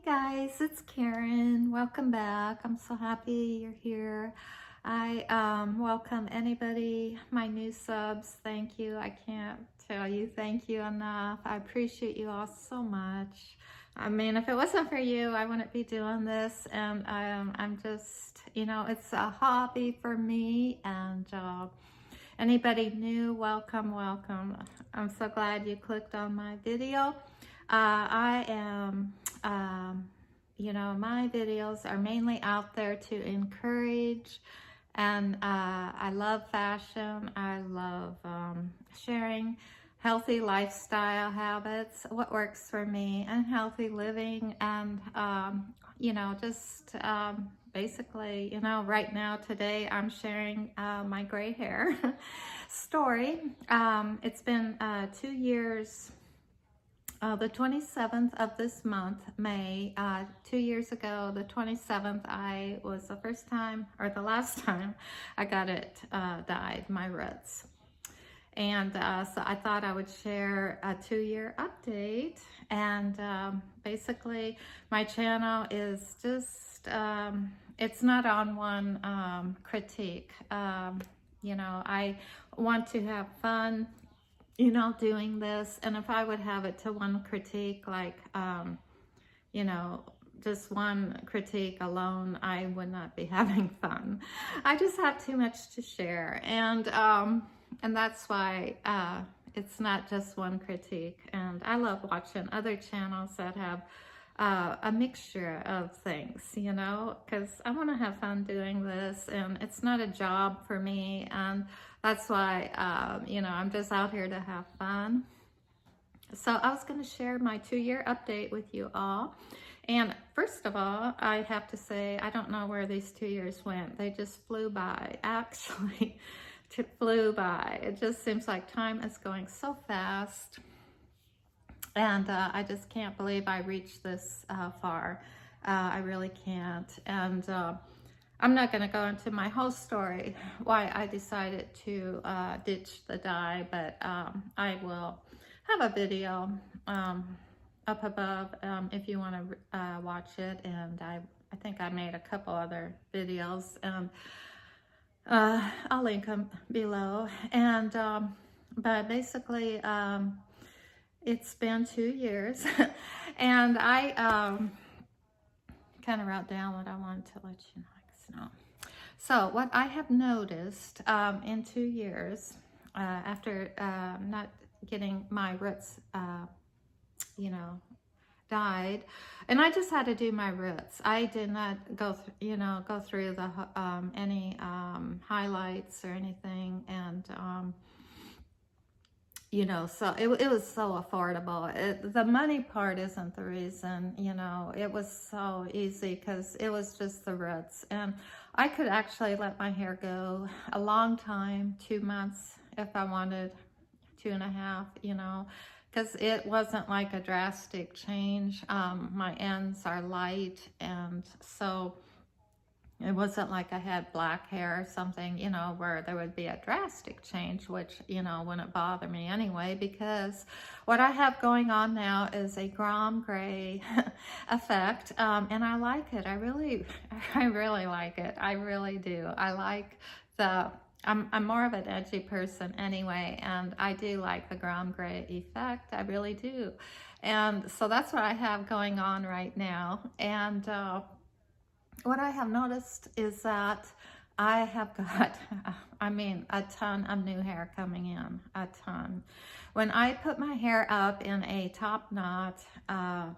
Guys, it's Karen. Welcome back. I'm so happy you're here. I welcome anybody, my new subs. Thank you. I can't tell you thank you enough. I appreciate you all so much. I mean, if it wasn't for you, I wouldn't be doing this. And I'm just, it's a hobby for me. And anybody new, welcome, welcome. I'm so glad you clicked on my video. I am, my videos are mainly out there to encourage, and I love fashion. I love sharing healthy lifestyle habits, what works for me, and healthy living, and, just basically, right now, today, I'm sharing my gray hair story. It's been 2 years. The 27th of this month, May, 2 years ago, the 27th, I was the first time, or the last time, I got it dyed, my roots. And so I thought I would share a 2-year update. And basically, my channel is just, it's not on one critique. I want to have fun, doing this. And if I would have it to one critique, like, just one critique alone, I would not be having fun. I just have too much to share. And that's why it's not just one critique. And I love watching other channels that have a mixture of things, because I want to have fun doing this, and it's not a job for me. And that's why, I'm just out here to have fun. So I was going to share my 2-year update with you all. And first of all, I have to say, I don't know where these 2 years went. They just flew by. Actually, it flew by. It just seems like time is going so fast. And I just can't believe I reached this far. I really can't. And I'm not going to go into my whole story, why I decided to ditch the dye, but I will have a video up above if you want to watch it. And I think I made a couple other videos, and I'll link them below. And but basically, it's been 2 years, and I kind of wrote down what I wanted to let you know. So what I have noticed in 2 years, after not getting my roots, dyed, and I just had to do my roots. I did not go through the any highlights or anything, and so it was so affordable. The money part isn't the reason, it was so easy because it was just the roots. And I could actually let my hair go a long time, 2 months if I wanted, 2.5, because it wasn't like a drastic change. My ends are light, and so it wasn't like I had black hair or something, where there would be a drastic change, which, wouldn't bother me anyway, because what I have going on now is a gray effect, and I like it. I really like it. I really do. I like I'm more of an edgy person anyway, and I do like the gray effect. I really do. And so that's what I have going on right now. And what I have noticed is that I have got, a ton of new hair coming in, a ton. When I put my hair up in a top knot, that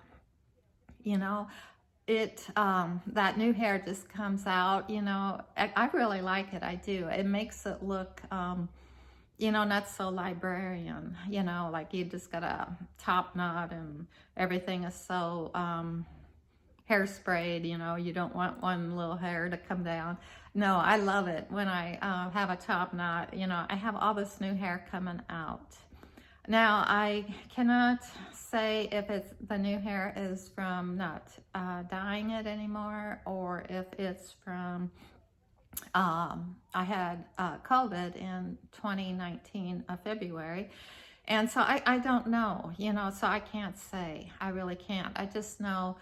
new hair just comes out, I really like it. I do. It makes it look, not so librarian, like you just got a top knot and everything is so, hairsprayed, you don't want one little hair to come down. No, I love it when I have a top knot. I have all this new hair coming out. Now, I cannot say if the new hair is from not dyeing it anymore, or if it's from, I had COVID in 2019, February. And so I don't know, so I can't say. I really can't. I just know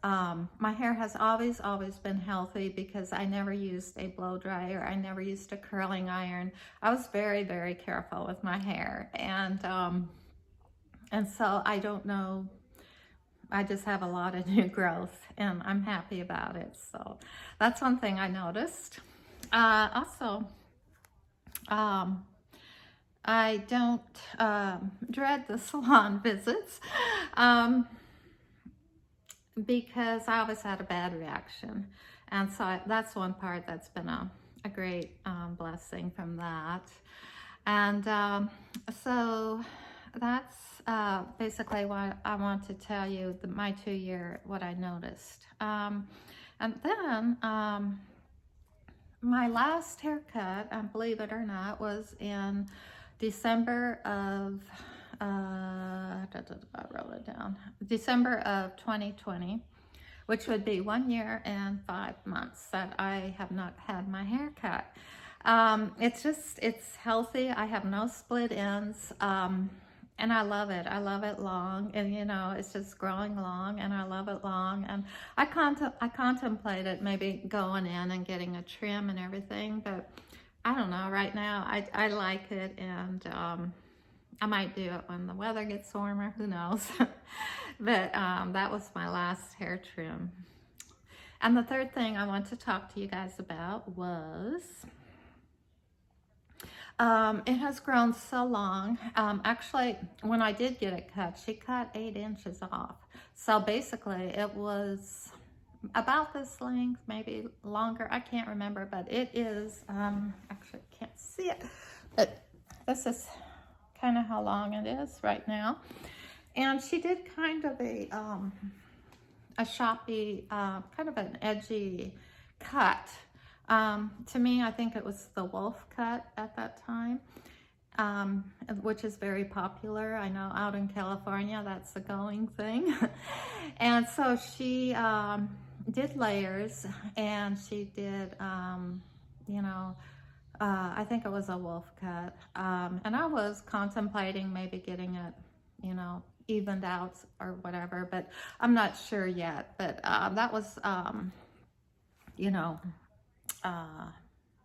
my hair has always been healthy because I never used a blow dryer. I never used a curling iron. I was very careful with my hair. And so I don't know, I just have a lot of new growth and I'm happy about it. So that's one thing I noticed. Also, I don't dread the salon visits because I always had a bad reaction. And so that's one part that's been a great blessing from that. And so that's basically what I want to tell you, my 2-year, what I noticed. And then my last haircut, believe it or not, was in December of, I wrote it down, December of 2020, which would be 1 year and 5 months that I have not had my hair cut. It's healthy. I have no split ends. And I love it. I love it long, and you know, it's just growing long, and I love it long. And I contemplated maybe going in and getting a trim and everything, but I don't know. Right now, I like it, and I might do it when the weather gets warmer. Who knows? But that was my last hair trim. And the third thing I want to talk to you guys about was it has grown so long. Actually, when I did get it cut, she cut 8 inches off. So basically, it was about this length, maybe longer. I can't remember, but it is, actually, I can't see it. But this is kind of how long it is right now. And she did kind of a shoppy, kind of an edgy cut. To me, I think it was the wolf cut at that time, which is very popular. I know out in California, that's the going thing. And so she did layers, and she did, you know, I think it was a wolf cut. And I was contemplating maybe getting it, you know, evened out or whatever, but I'm not sure yet. But that was, you know,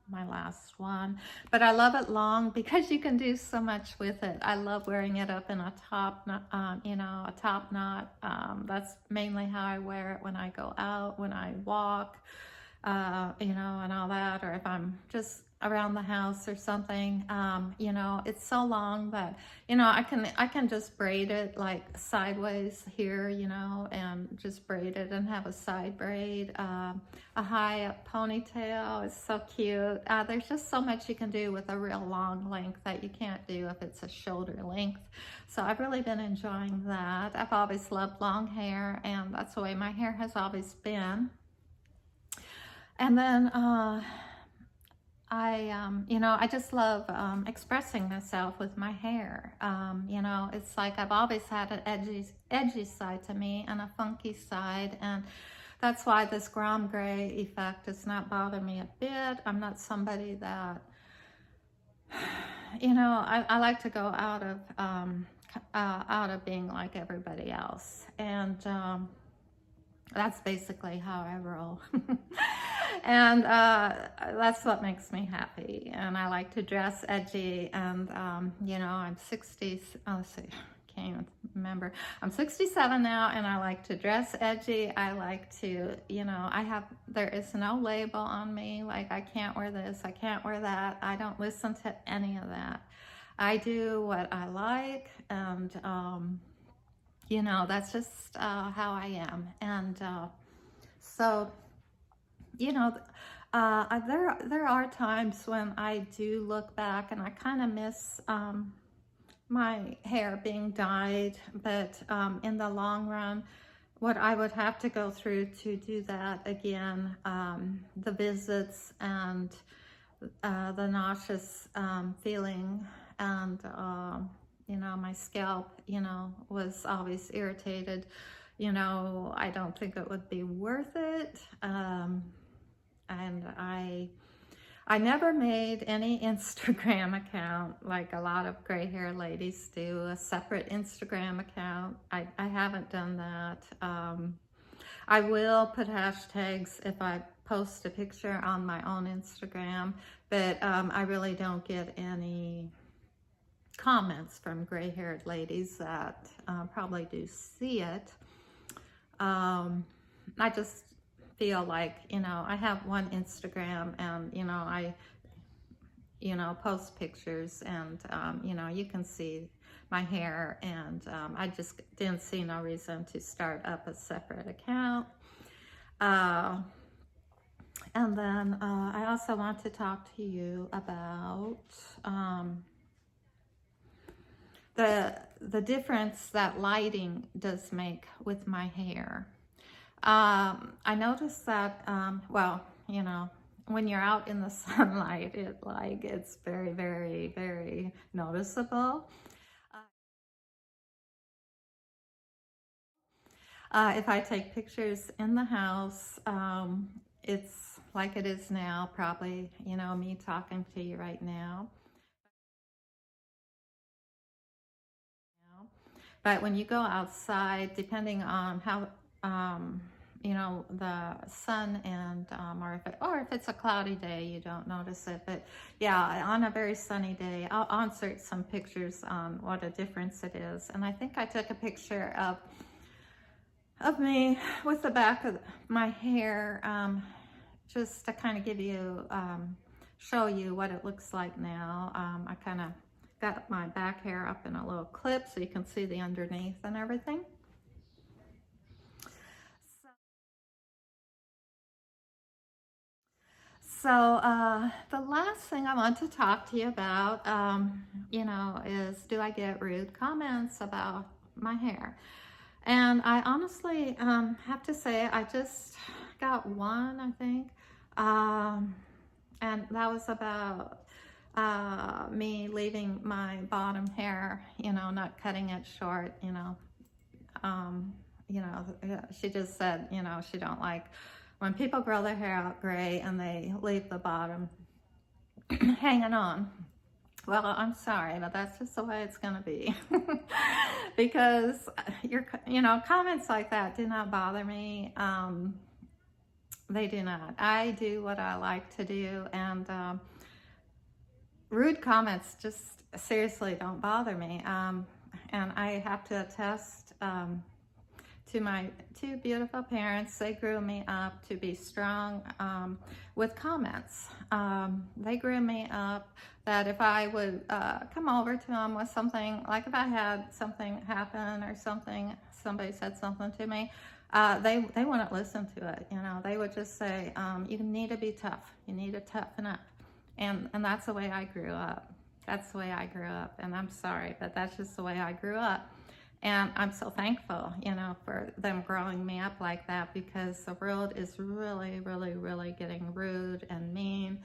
my last one. But I love it long because you can do so much with it. I love wearing it up in a top, you know, a top knot. That's mainly how I wear it when I go out, when I walk, you know, and all that, or if I'm just around the house or something. You know, it's so long that, you know, I can just braid it like sideways here, you know, and just braid it and have a side braid, a high up ponytail. It's so cute. There's just so much you can do with a real long length that you can't do if it's a shoulder length. So I've really been enjoying that. I've always loved long hair, and that's the way my hair has always been. And then you know, I just love expressing myself with my hair. You know, it's like I've always had an edgy side to me and a funky side, and that's why this Grom Gray effect does not bother me a bit. I'm not somebody that, you know, I like to go out of being like everybody else, and that's basically how I roll. And that's what makes me happy. And I like to dress edgy. And, you know, I'm 60, let's see, can't even remember. I'm 67 now, and I like to dress edgy. I like to, you know, there is no label on me. Like, I can't wear this, I can't wear that. I don't listen to any of that. I do what I like, and, you know, that's just how I am. And so, you know, there are times when I do look back and I kind of miss my hair being dyed, but in the long run, what I would have to go through to do that again, the visits and the nauseous feeling, and you know, my scalp, you know, was always irritated. You know, I don't think it would be worth it. And I never made any Instagram account like a lot of gray hair ladies do, a separate Instagram account. I haven't done that. I will put hashtags if I post a picture on my own Instagram, but I really don't get any comments from gray-haired ladies that probably do see it. I just feel like, I have one Instagram, and, I, post pictures, and, you can see my hair, and I just didn't see no reason to start up a separate account. And then I also want to talk to you about the difference that lighting does make with my hair. I noticed that, well, when you're out in the sunlight, it's very, very, very noticeable. If I take pictures in the house, it's like it is now, probably, me talking to you right now. But when you go outside, depending on how, the sun, and or if it's a cloudy day, you don't notice it. But yeah, on a very sunny day, I'll insert some pictures on what a difference it is. And I think I took a picture of me with the back of my hair, just to kind of give you, show you what it looks like now. I kind of got my back hair up in a little clip so you can see the underneath and everything. So the last thing I want to talk to you about, is, do I get rude comments about my hair? And I honestly have to say, I just got one, I think. And that was about me leaving my bottom hair, not cutting it short, she just said, she don't like when people grow their hair out gray and they leave the bottom hanging on. Well, I'm sorry, but that's just the way it's going to be. Because comments like that do not bother me. They do not. I do what I like to do, and rude comments just seriously don't bother me. And I have to attest to my two beautiful parents. They grew me up to be strong with comments. They grew me up that if I would come over to them with something, like if I had something happen or something, somebody said something to me, they wouldn't listen to it. They would just say, you need to be tough. You need to toughen up. And that's the way I grew up. That's the way I grew up. And I'm sorry, but that's just the way I grew up. And I'm so thankful, for them growing me up like that, because the world is really, really, really getting rude and mean,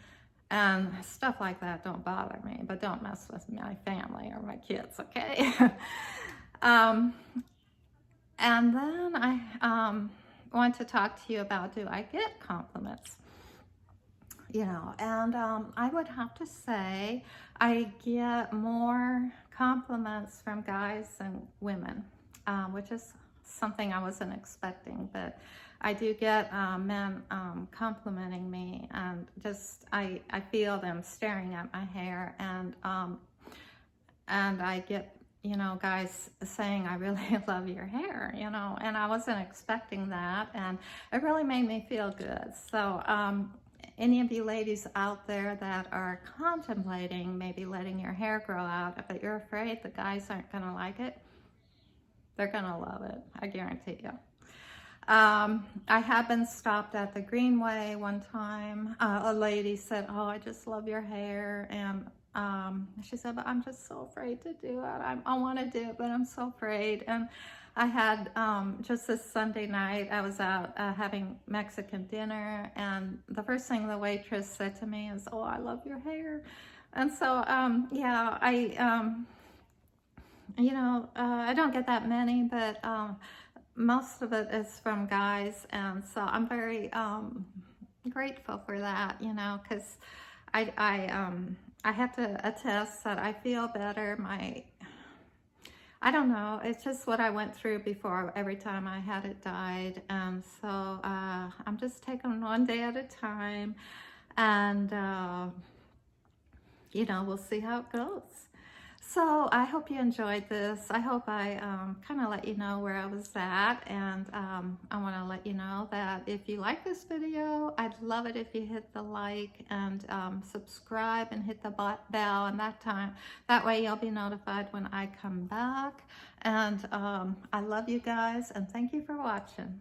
and stuff like that don't bother me, but don't mess with my family or my kids, okay? And then I want to talk to you about, do I get compliments? And I would have to say I get more compliments from guys than women, which is something I wasn't expecting, but I do get men complimenting me, and just I feel them staring at my hair, and I get guys saying, I really love your hair, and I wasn't expecting that, and it really made me feel good. So any of you ladies out there that are contemplating maybe letting your hair grow out, but you're afraid the guys aren't going to like it, they're going to love it, I guarantee you. I have been stopped at the Greenway one time. A lady said, oh, I just love your hair, and she said, but I'm just so afraid to do it. I want to do it, but I'm so afraid. And I had, just this Sunday night, I was out having Mexican dinner, and the first thing the waitress said to me is, oh, I love your hair. And so, yeah, I don't get that many, but most of it is from guys, and so I'm very grateful for that, because I have to attest that I feel better. I don't know. It's just what I went through before every time I had it dyed. And so I'm just taking one day at a time. And, you know, we'll see how it goes. So I hope you enjoyed this. I hope I kind of let you know where I was at. And I want to let you know that if you like this video, I'd love it if you hit the like and subscribe and hit the bell. And that way you'll be notified when I come back. And I love you guys and thank you for watching.